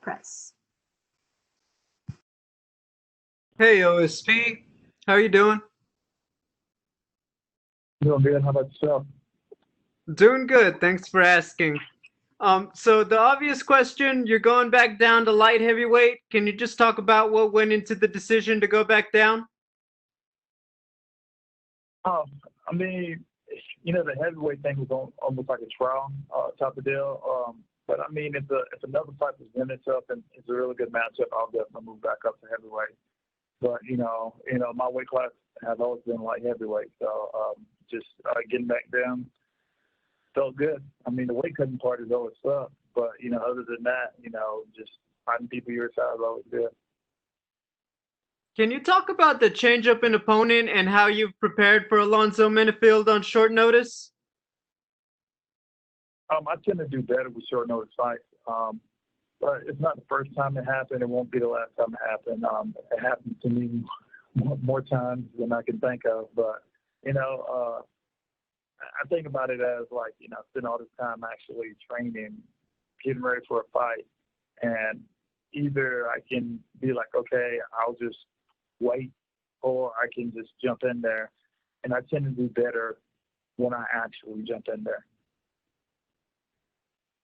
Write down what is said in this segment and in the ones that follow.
Press. Hey, OSP. How you doing? Doing good. How about yourself? Doing good. Thanks for asking. So the obvious question, you're going back down to light heavyweight. Can you just talk about what went into the decision to go back down? Um, I mean, the heavyweight thing was almost like a trial type of deal. But I mean, if another fight presents itself and it's a really good matchup, I'll definitely move back up to heavyweight. But my weight class has always been light heavyweight, so just getting back down felt good. I mean, the weight cutting part is always sucked, but other than that, just fighting people your size is always good. Can you talk about the change-up in opponent and how you've prepared for Alonzo Menifield on short notice? I tend to do better with short notice fights. But it's not the first time it happened. It won't be the last time it happened. It happened to me more times than I can think of. But, I think about it as like, I spend all this time actually training, getting ready for a fight. And either I can be like, okay, I'll just wait, or I can just jump in there. And I tend to do better when I actually jump in there.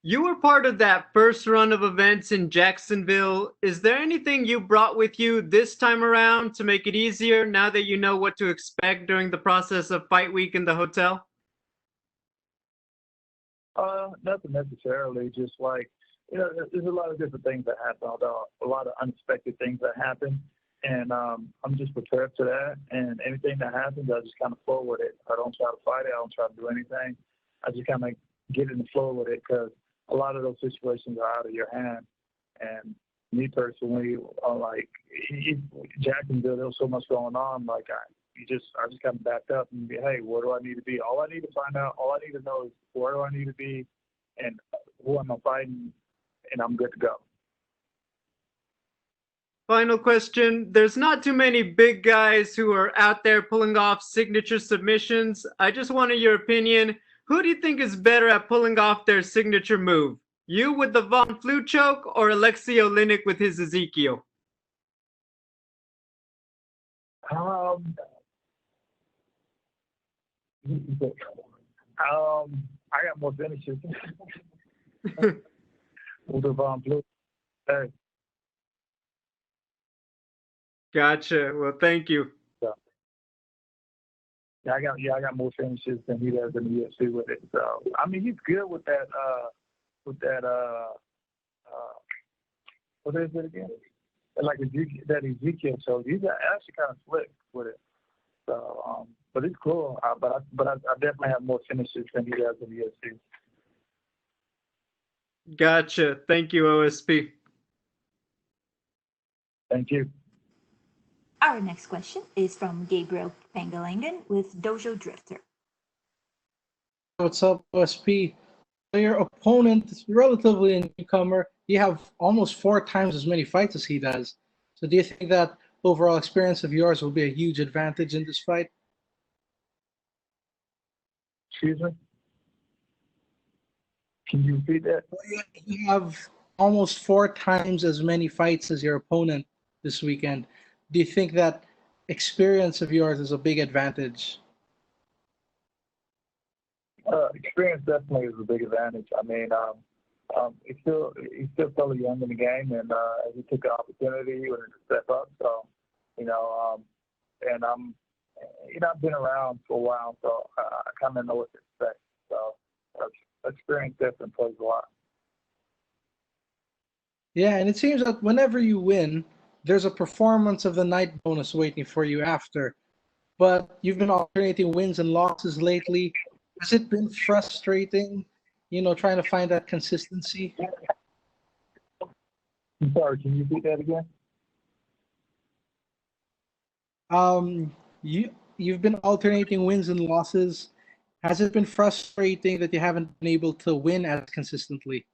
You were part of that first run of events in Jacksonville. Is there anything you brought with you this time around to make it easier now that you know what to expect during the process of fight week in the hotel? Nothing necessarily. Just like, there's a lot of different things that happen, although a lot of unexpected things that happen. And I'm just prepared for that. And anything that happens, I just kind of flow with it. I don't try to fight it. I don't try to do anything. I just kind of get in the flow with it because a lot of those situations are out of your hand. And me personally, like Jacksonville, there was so much going on. Like I just kind of backed up and be, hey, where do I need to be? All I need to find out, all I need to know is where do I need to be and who am I fighting, and I'm good to go. Final question. There's not too many big guys who are out there pulling off signature submissions. I just wanted your opinion. Who do you think is better at pulling off their signature move? You with the Von Flue choke or Alexei Oleinik with his Ezekiel? I got more finishes with the Von Flue. Hey. Gotcha. Well, thank you. Yeah, I got more finishes than he does in the UFC with it. So I mean, he's good with that. What is it again? Like Ezekiel shows. He's actually kind of slick with it. So, but it's cool. But I definitely have more finishes than he does in the UFC. Gotcha. Thank you, OSP. Thank you. Our next question is from Gabriel Pengalangan with Dojo Drifter. What's up, OSP? So your opponent is relatively a newcomer. You have almost 4 times as many fights as he does. So do you think that overall experience of yours will be a huge advantage in this fight? Excuse me? Can you repeat that? You have almost 4 times as many fights as your opponent this weekend. Do you think that experience of yours is a big advantage? Experience definitely is a big advantage. I mean, he's still fairly young in the game, and he took an opportunity, he wanted to step up. So, and I've been around for a while, so I kind of know what to expect. So, experience definitely plays a lot. Yeah, and it seems that whenever you win, there's a performance of the night bonus waiting for you after. But you've been alternating wins and losses lately. Has it been frustrating, trying to find that consistency? I'm sorry, can you repeat that again? You've been alternating wins and losses. Has it been frustrating that you haven't been able to win as consistently?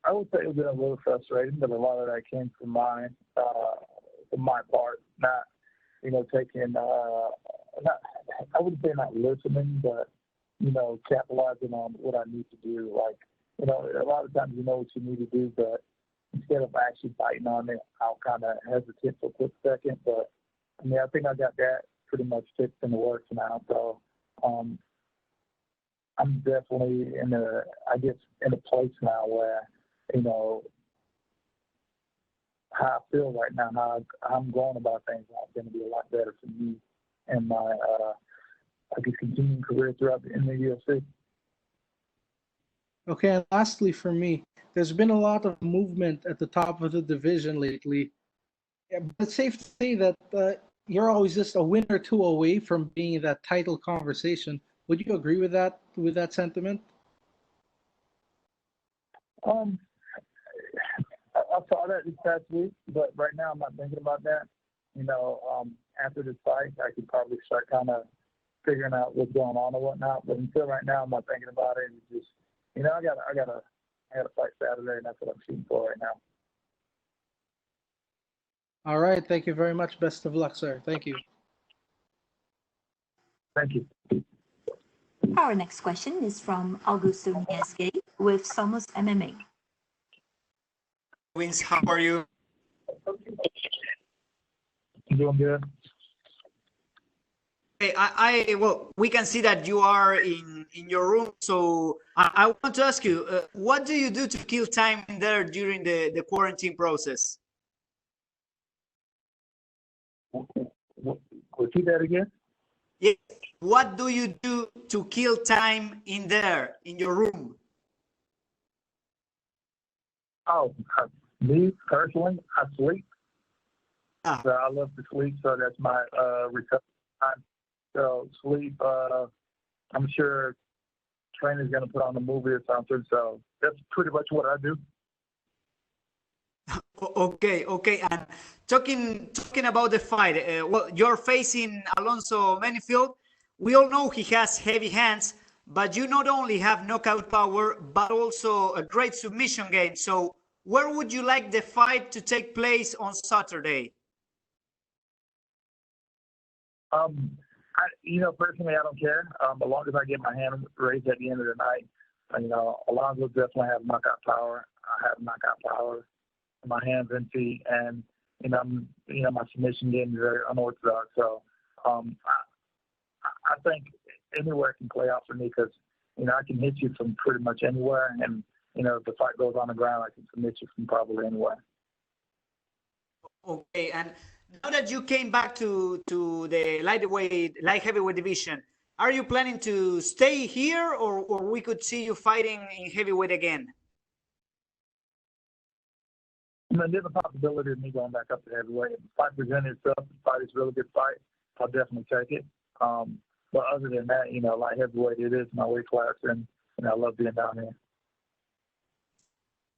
I would say it's been a little frustrating, but a lot of that came from my part, not taking. I wouldn't say not listening, but capitalizing on what I need to do. Like, a lot of times you know what you need to do, but instead of actually biting on it, I'll kind of hesitate for a quick second. But I mean, I think I got that pretty much fixed in the works now. So I'm definitely in a place now where, how I feel right now, how I'm going about things are going to be a lot better for me and my, continuing career throughout in the UFC. Okay, and lastly for me, there's been a lot of movement at the top of the division lately. Yeah, but it's safe to say that you're always just a win or two away from being in that title conversation. Would you agree with that sentiment? I saw that this past week, but right now I'm not thinking about that. After this fight, I could probably start kind of figuring out what's going on or whatnot. But until right now, I'm not thinking about it. It's just, I gotta fight Saturday, and that's what I'm shooting for right now. All right. Thank you very much. Best of luck, sir. Thank you. Thank you. Our next question is from Augusto Niesque with Somos MMA. Vince, how are you? You doing good? Hey, well, we can see that you are in your room. So I want to ask you, what do you do to kill time in there during the quarantine process? Repeat that again? Yeah. What do you do to kill time in there, in your room? Oh, me personally, I sleep. Ah. So I love to sleep, so that's my recovery time. So sleep, I'm sure trainer's going to put on a movie or something. So that's pretty much what I do. Okay. And talking about the fight, well, you're facing Alonso Menifield. We all know he has heavy hands, but you not only have knockout power, but also a great submission game. So where would you like the fight to take place on Saturday? Personally, I don't care. As long as I get my hand raised at the end of the night, Alonso definitely have knockout power. I have knockout power in my hands and feet, and my submission game is very unorthodox. So I think anywhere can play out for me because I can hit you from pretty much anywhere, and if the fight goes on the ground, I can submit you from probably anywhere. Okay, and now that you came back to the light heavyweight division, are you planning to stay here, or we could see you fighting in heavyweight again? There's a possibility of me going back up to heavyweight. If the fight presented itself, the fight is a really good fight, I'll definitely take it. But other than that, light heavyweight, it is my weight class, and I love being down here.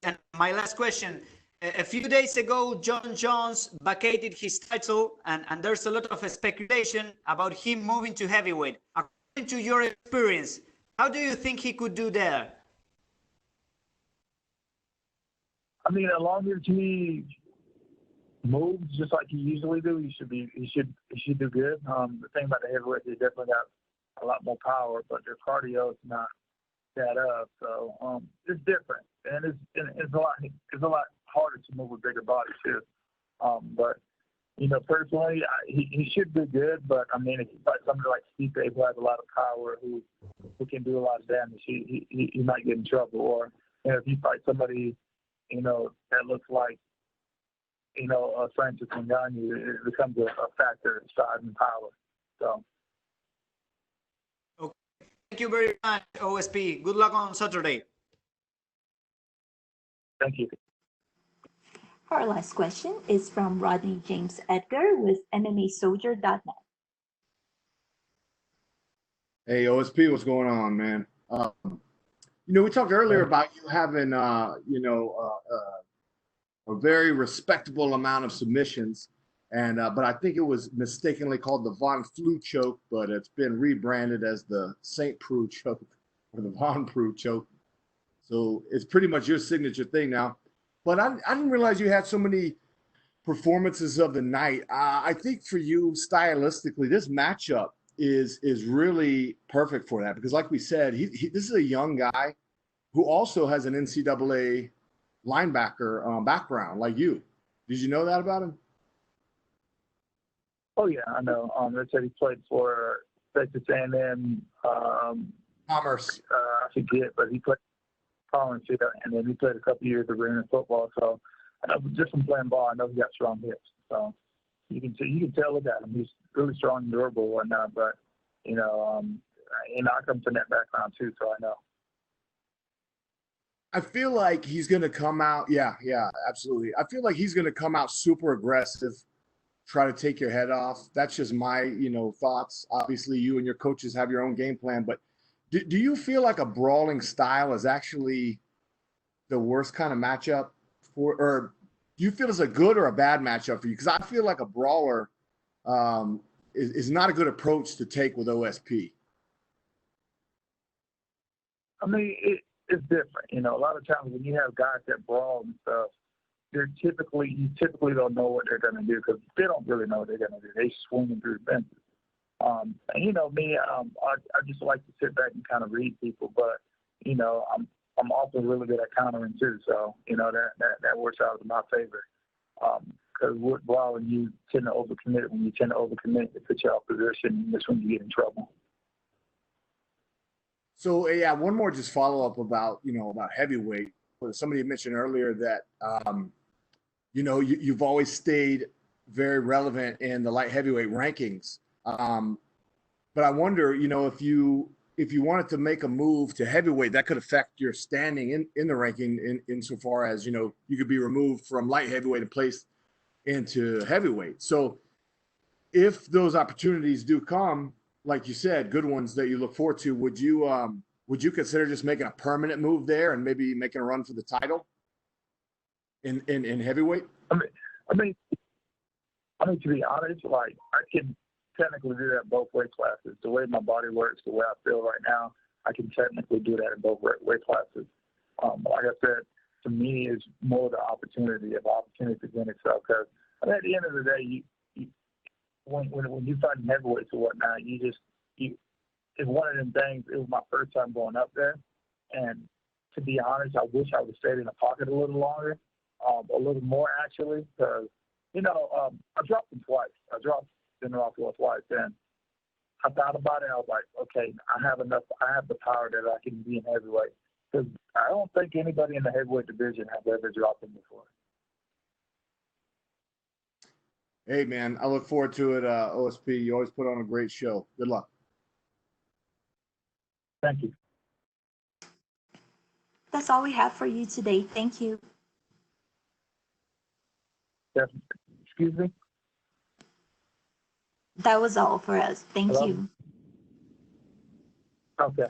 And my last question. A few days ago, John Jones vacated his title, and there's a lot of speculation about him moving to heavyweight. According to your experience, how do you think he could do there? I mean, as long as he moves just like he usually do, he should do good. The thing about the heavyweight, they definitely got a lot more power, but their cardio is not that up. So it's different, and it's a lot harder to move a bigger body too. But personally, he should do good. But I mean, if you fight somebody like Stipe, who has a lot of power, who can do a lot of damage, he might get in trouble. Or if you fight somebody that looks like Francis Ngannou, it becomes a factor in size and power. So. Okay. Thank you very much, OSP. Good luck on Saturday. Thank you. Our last question is from Rodney James Edgar with MMAsoldier.net. Hey, OSP, what's going on, man? We talked earlier about you having, a very respectable amount of submissions, and but I think it was mistakenly called the Von Flue choke, but it's been rebranded as the Saint Preux choke or the Von Preux choke. So it's pretty much your signature thing now. But I didn't realize you had so many performances of the night. I think for you, stylistically, this matchup is really perfect for that because, like we said, this is a young guy who also has an NCAA linebacker background, like you. Did you know that about him? Oh yeah, I know. They said he played for Texas A&M. Commerce. I forget, but he played college, and then he played a couple years of arena football. So I know just from playing ball, I know he got strong hips. So you can tell look at him. He's really strong and durable and whatnot. But I come from that background too, so I know. I feel like he's going to come out. Yeah, absolutely. I feel like he's going to come out super aggressive, try to take your head off. That's just my, thoughts. Obviously, you and your coaches have your own game plan, but do you feel like a brawling style is actually the worst kind of matchup or do you feel it's a good or a bad matchup for you? Because I feel like a brawler is not a good approach to take with OSP. I mean, it's different. A lot of times when you have guys that brawl and stuff, you typically don't know what they're going to do because they don't really know what they're going to do. They swinging through the fences. Me, I just like to sit back and kind of read people, but I'm also really good at countering too. So that works out in my favor. Because with brawling, you tend to overcommit. When you tend to overcommit, it puts you out of position, and that's when you get in trouble. So yeah, one more just follow up about heavyweight. Somebody mentioned earlier that you've always stayed very relevant in the light heavyweight rankings. But I wonder, if you wanted to make a move to heavyweight, that could affect your standing in the ranking insofar as you could be removed from light heavyweight and placed into heavyweight. So if those opportunities do come, like you said, good ones that you look forward to, would you consider just making a permanent move there and maybe making a run for the title in heavyweight? I mean, to be honest, like I can technically do that in both weight classes. The way my body works, the way I feel right now, I can technically do that in both weight classes. Like I said, to me, it's more the opportunity if opportunity presents itself. Because at the end of the day, when you fight in heavyweights or whatnot, it's one of them things. It was my first time going up there, and to be honest, I wish I would have stayed in the pocket a little longer, a little more actually, because I dropped him twice. I dropped General twice, and I thought about it. I was like, okay, I have enough. I have the power that I can be in heavyweight. Because I don't think anybody in the heavyweight division has ever dropped him before. Hey, man, I look forward to it, OSP. You always put on a great show. Good luck. Thank you. That's all we have for you today. Thank you. Excuse me? That was all for us. Thank Hello? you. Okay.